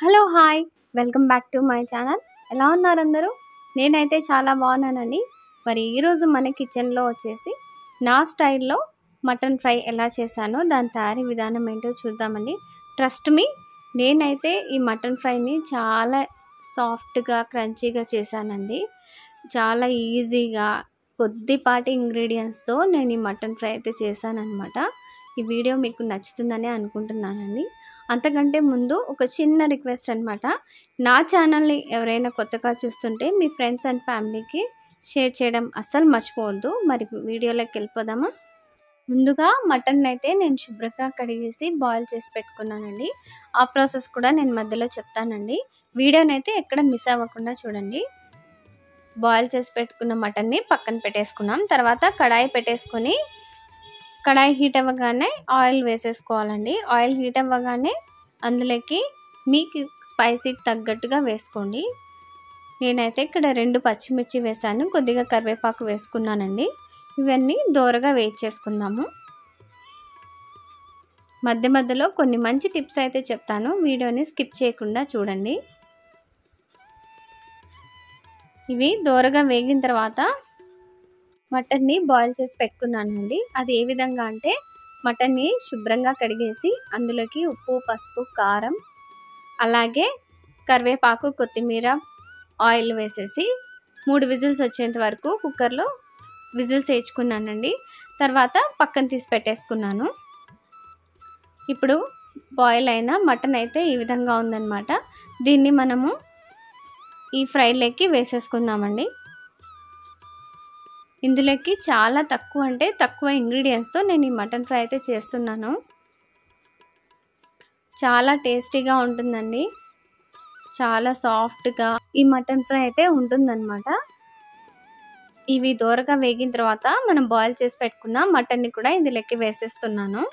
Hello hi welcome back to my channel. ఎలా ఉన్నారు అందరూ? నేనైతే చాలా బాగున్నానండి. మరి ఈరోజు మన కిచెన్లో వచ్చేసి నా స్టైల్లో మటన్ ఫ్రై ఎలా చేశానో దాని తయారీ విధానం ఏంటో చూద్దామండి. ట్రస్ట్ మీ, నేనైతే ఈ మటన్ ఫ్రైని చాలా సాఫ్ట్గా క్రంచీగా చేశానండి. చాలా ఈజీగా కొద్దిపాటి ఇంగ్రీడియంట్స్తో నేను ఈ మటన్ ఫ్రై అయితే చేశానన్నమాట. ఈ వీడియో మీకు నచ్చుతుందని అనుకుంటున్నానండి. అంతకంటే ముందు ఒక చిన్న రిక్వెస్ట్ అనమాట. నా ఛానల్ని ఎవరైనా కొత్తగా చూస్తుంటే మీ ఫ్రెండ్స్ అండ్ ఫ్యామిలీకి షేర్ చేయడం అస్సలు మర్చిపోవద్దు. మరి వీడియోలోకి వెళ్ళిపోదామా? ముందుగా మటన్ అయితే నేను శుభ్రంగా కడిగేసి బాయిల్ చేసి పెట్టుకున్నానండి. ఆ ప్రాసెస్ కూడా నేను మధ్యలో చెప్తానండి. వీడియోని అయితే ఎక్కడ మిస్ అవ్వకుండా చూడండి. బాయిల్ చేసి పెట్టుకున్న మటన్ని పక్కన పెట్టేసుకున్నాం. తర్వాత కడాయి పెట్టేసుకొని కడాయి హీట్ అవ్వగానే ఆయిల్ వేసేసుకోవాలండి. ఆయిల్ హీట్ అవ్వగానే అందులోకి మీకు స్పైసీకి తగ్గట్టుగా వేసుకోండి. నేనైతే ఇక్కడ 2 పచ్చిమిర్చి వేసాను, కొద్దిగా కరివేపాకు వేసుకున్నానండి. ఇవన్నీ దోరగా వేయించేసుకుందాము. మధ్య మధ్యలో కొన్ని మంచి టిప్స్ అయితే చెప్తాను, వీడియోని స్కిప్ చేయకుండా చూడండి. ఇవి దోరగా వేగిన తర్వాత మటన్ని బాయిల్ చేసి పెట్టుకున్నానండి. అది ఏ విధంగా అంటే మటన్ని శుభ్రంగా కడిగేసి అందులోకి ఉప్పు, పసుపు, కారం, అలాగే కరివేపాకు, కొత్తిమీర, ఆయిల్ వేసేసి 3 విజిల్స్ వచ్చేంత వరకు కుక్కర్లో విజిల్స్ వేయించుకున్నానండి. తర్వాత పక్కన తీసి పెట్టేసుకున్నాను. ఇప్పుడు బాయిల్ అయిన మటన్ అయితే ఈ విధంగా ఉందన్నమాట. దీన్ని మనము ఈ ఫ్రైలోకి వేసేసుకుందామండి. ఇందులోకి చాలా తక్కువ ఇంగ్రీడియంట్స్తో నేను ఈ మటన్ ఫ్రై అయితే చేస్తున్నాను. చాలా టేస్టీగా ఉంటుందండి. చాలా సాఫ్ట్గా ఈ మటన్ ఫ్రై అయితే ఉంటుందన్నమాట. ఇవి దోరగా వేగిన తర్వాత మనం బాయిల్ చేసి పెట్టుకున్న మటన్ని కూడా ఇందులోకి వేసేస్తున్నాను.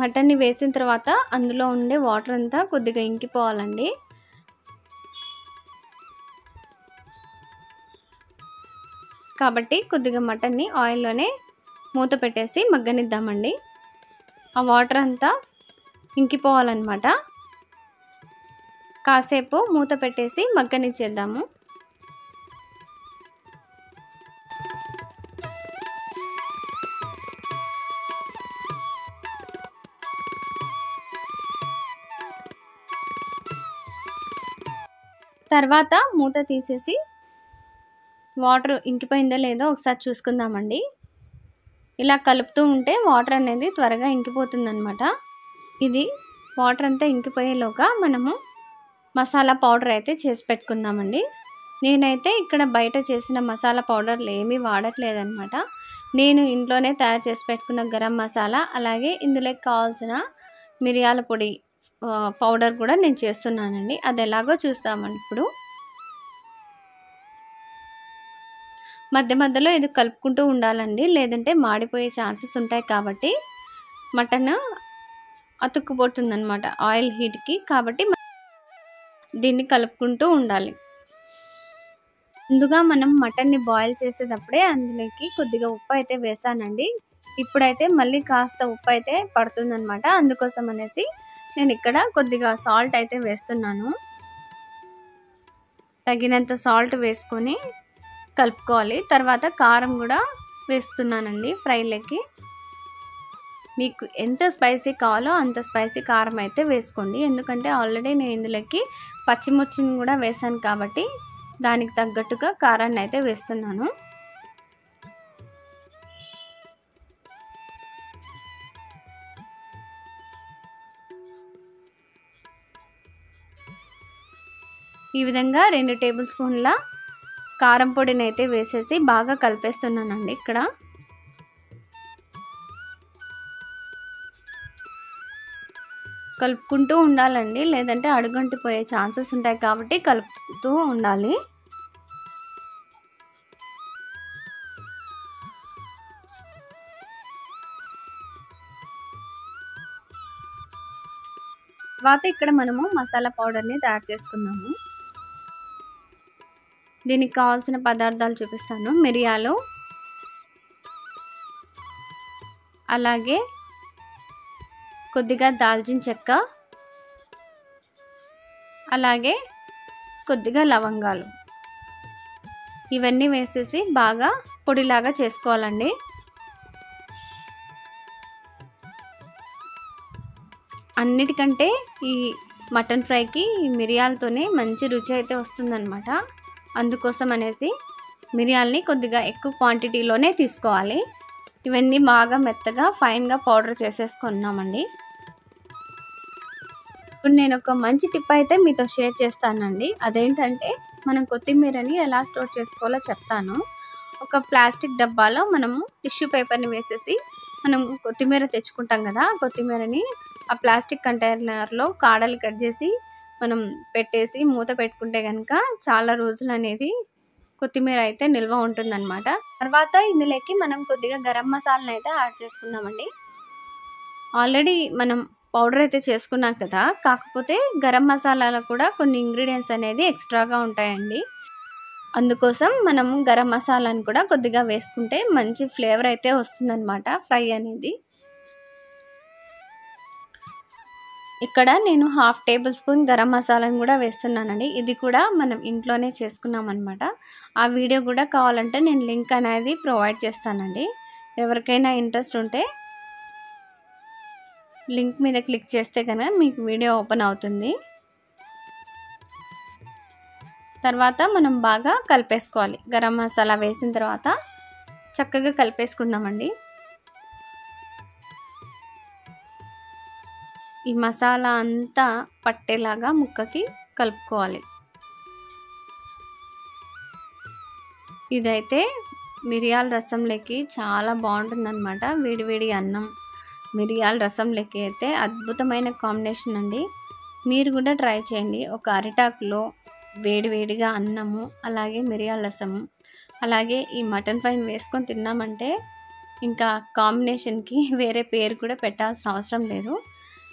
మటన్ని వేసిన తర్వాత అందులో ఉండే వాటర్ అంతా కొద్దిగా ఇంకిపోవాలండి. కాబట్టి కొద్దిగా మటన్ని ఆయిల్లోనే మూత పెట్టేసి మగ్గనిద్దామండి. ఆ వాటర్ అంతా ఇంకిపోవాలన్నమాట. కాసేపు మూత పెట్టేసి మగ్గనిచ్చేద్దాము. తర్వాత మూత తీసేసి వాటర్ ఇంకిపోయిందో లేదో ఒకసారి చూసుకుందామండి. ఇలా కలుపుతూ ఉంటే వాటర్ అనేది త్వరగా ఇంకిపోతుందన్నమాట. ఇది వాటర్ అంతా ఇంకిపోయేలోగా మనము మసాలా పౌడర్ అయితే చేసి పెట్టుకుందామండి. నేనైతే ఇక్కడ బయట చేసిన మసాలా పౌడర్లు ఏమీ వాడట్లేదన్నమాట. నేను ఇంట్లోనే తయారు చేసి పెట్టుకున్న గరం మసాలా, అలాగే ఇందులోకి కావాల్సిన మిరియాల పొడి పౌడర్ కూడా నేను చేస్తున్నానండి. అది ఎలాగో చూస్తామండి. ఇప్పుడు మధ్య మధ్యలో ఇది కలుపుకుంటూ ఉండాలండి, లేదంటే మాడిపోయే ఛాన్సెస్ ఉంటాయి. కాబట్టి మటన్ అతుక్కుపోతుందన్నమాట ఆయిల్ హీట్కి. కాబట్టి దీన్ని కలుపుకుంటూ ఉండాలి. ముందుగా మనం మటన్ని బాయిల్ చేసేటప్పుడే అందులోకి కొద్దిగా ఉప్పు అయితే వేసానండి. ఇప్పుడైతే మళ్ళీ కాస్త ఉప్పు అయితే పడుతుందన్నమాట. అందుకోసం అనేసి నేను ఇక్కడ కొద్దిగా సాల్ట్ అయితే వేస్తున్నాను. తగినంత సాల్ట్ వేసుకొని కలుపుకోవాలి. తర్వాత కారం కూడా వేస్తున్నానండి ఫ్రైలోకి. మీకు ఎంత స్పైసీ కావాలో అంత స్పైసీ కారం అయితే వేసుకోండి. ఎందుకంటే ఆల్రెడీ నేను ఇందులోకి పచ్చిమిర్చిని కూడా వేసాను కాబట్టి దానికి తగ్గట్టుగా కారాన్ని అయితే వేస్తున్నాను. ఈ విధంగా 2 టేబుల్ స్పూన్ల కారం పొడిని అయితే వేసేసి బాగా కలిపేస్తున్నానండి. ఇక్కడ కలుపుకుంటూ ఉండాలండి, లేదంటే అడుగంటిపోయే ఛాన్సెస్ ఉంటాయి. కాబట్టి కలుపుతూ ఉండాలి. తర్వాత ఇక్కడ మనము మసాలా పౌడర్ని తయారు చేసుకున్నాము. దీనికి కావాల్సిన పదార్థాలు చూపిస్తాను. మిరియాలు, అలాగే కొద్దిగా దాల్చిన చెక్క, అలాగే కొద్దిగా లవంగాలు, ఇవన్నీ వేసేసి బాగా పొడిలాగా చేసుకోవాలండి. అన్నిటికంటే ఈ మటన్ ఫ్రైకి మిరియాలతోనే మంచి రుచి అయితే వస్తుందన్నమాట. అందుకోసం అనేసి మిరియాలని కొద్దిగా ఎక్కువ క్వాంటిటీలోనే తీసుకోవాలి. ఇవన్నీ బాగా మెత్తగా ఫైన్గా పౌడర్ చేసేసుకున్నామండి. ఇప్పుడు నేను ఒక మంచి టిప్ అయితే మీతో షేర్ చేస్తానండి. అదేంటంటే మనం కొత్తిమీరని ఎలా స్టోర్ చేసుకోవాలో చెప్తాను. ఒక ప్లాస్టిక్ డబ్బాలో మనము టిష్యూ పేపర్ని వేసేసి మనం కొత్తిమీర తెచ్చుకుంటాం కదా, కొత్తిమీరని ఆ ప్లాస్టిక్ కంటైనర్లో కాడలు కట్ చేసి మనం పెట్టేసి మూత పెట్టుకుంటే కనుక చాలా రోజులు అనేది కొత్తిమీర అయితే నిల్వ ఉంటుందన్నమాట. తర్వాత ఇందులోకి మనం కొద్దిగా గరం మసాలాను అయితే యాడ్ చేసుకుందామండి. ఆల్రెడీ మనం పౌడర్ అయితే చేసుకున్నాం కదా, కాకపోతే గరం మసాలాలో కూడా కొన్ని ఇంగ్రీడియంట్స్ అనేది ఎక్స్ట్రాగా ఉంటాయండి. అందుకోసం మనం గరం మసాలాను కూడా కొద్దిగా వేసుకుంటే మంచి ఫ్లేవర్ అయితే వస్తుందన్నమాట ఫ్రై అనేది. ఇక్కడ నేను 1/2 టేబుల్ స్పూన్ గరం మసాలాను కూడా వేస్తున్నానండి. ఇది కూడా మనం ఇంట్లోనే చేసుకున్నాం అనమాట. ఆ వీడియో కూడా కావాలంటే నేను లింక్ అనేది ప్రొవైడ్ చేస్తానండి. ఎవరికైనా ఇంట్రెస్ట్ ఉంటే లింక్ మీద క్లిక్ చేస్తే కనుక మీకు వీడియో ఓపెన్ అవుతుంది. తర్వాత మనం బాగా కలిపేసుకోవాలి. గరం మసాలా వేసిన తర్వాత చక్కగా కలిపేసుకుందామండి. ఈ మసాలా అంతా పట్టేలాగా ముక్కకి కలుపుకోవాలి. ఇదైతే మిరియాల రసంలోకి చాలా బాగుంటుందన్నమాట. వేడివేడి అన్నం మిరియాల రసంలోకి అయితే అద్భుతమైన కాంబినేషన్ అండి. మీరు కూడా ట్రై చేయండి. ఒక అరిటాకులో వేడివేడిగా అన్నము, అలాగే మిరియాల రసము, అలాగే ఈ మటన్ ఫ్రైని వేసుకొని తిన్నామంటే ఇంకా కాంబినేషన్కి వేరే పేరు కూడా పెట్టాల్సిన అవసరం లేదు.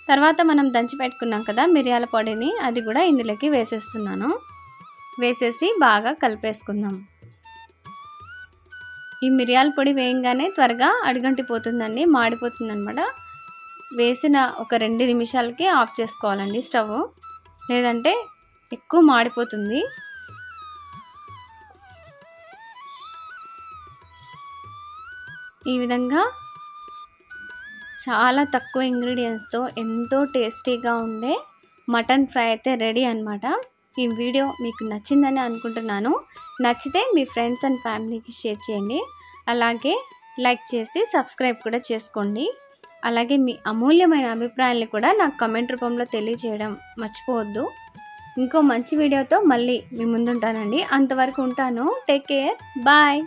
తర్వాత మనం దంచి పెట్టుకున్నాం కదా మిరియాల పొడిని, అది కూడా ఇందులోకి వేసేస్తున్నాను. వేసేసి బాగా కలిపేసుకుందాం. ఈ మిరియాల పొడి వేయంగానే త్వరగా అడుగంటిపోతుందండి, మాడిపోతుంది అనమాట. వేసిన ఒక 2 నిమిషాలకి ఆఫ్ చేసుకోవాలండి స్టవ్, లేదంటే ఎక్కువ మాడిపోతుంది. ఈ విధంగా చాలా తక్కువ ఇంగ్రీడియంట్స్తో ఎంతో టేస్టీగా ఉండే మటన్ ఫ్రై అయితే రెడీ అనమాట. ఈ వీడియో మీకు నచ్చిందని అనుకుంటున్నాను. నచ్చితే మీ ఫ్రెండ్స్ అండ్ ఫ్యామిలీకి షేర్ చేయండి. అలాగే లైక్ చేసి సబ్స్క్రైబ్ కూడా చేసుకోండి. అలాగే మీ అమూల్యమైన అభిప్రాయాన్ని కూడా నాకు కామెంట్ రూపంలో తెలియజేయడం మర్చిపోవద్దు. ఇంకో మంచి వీడియోతో మళ్ళీ మీ ముందుంటానండి. అంతవరకు ఉంటాను. Take care. బాయ్.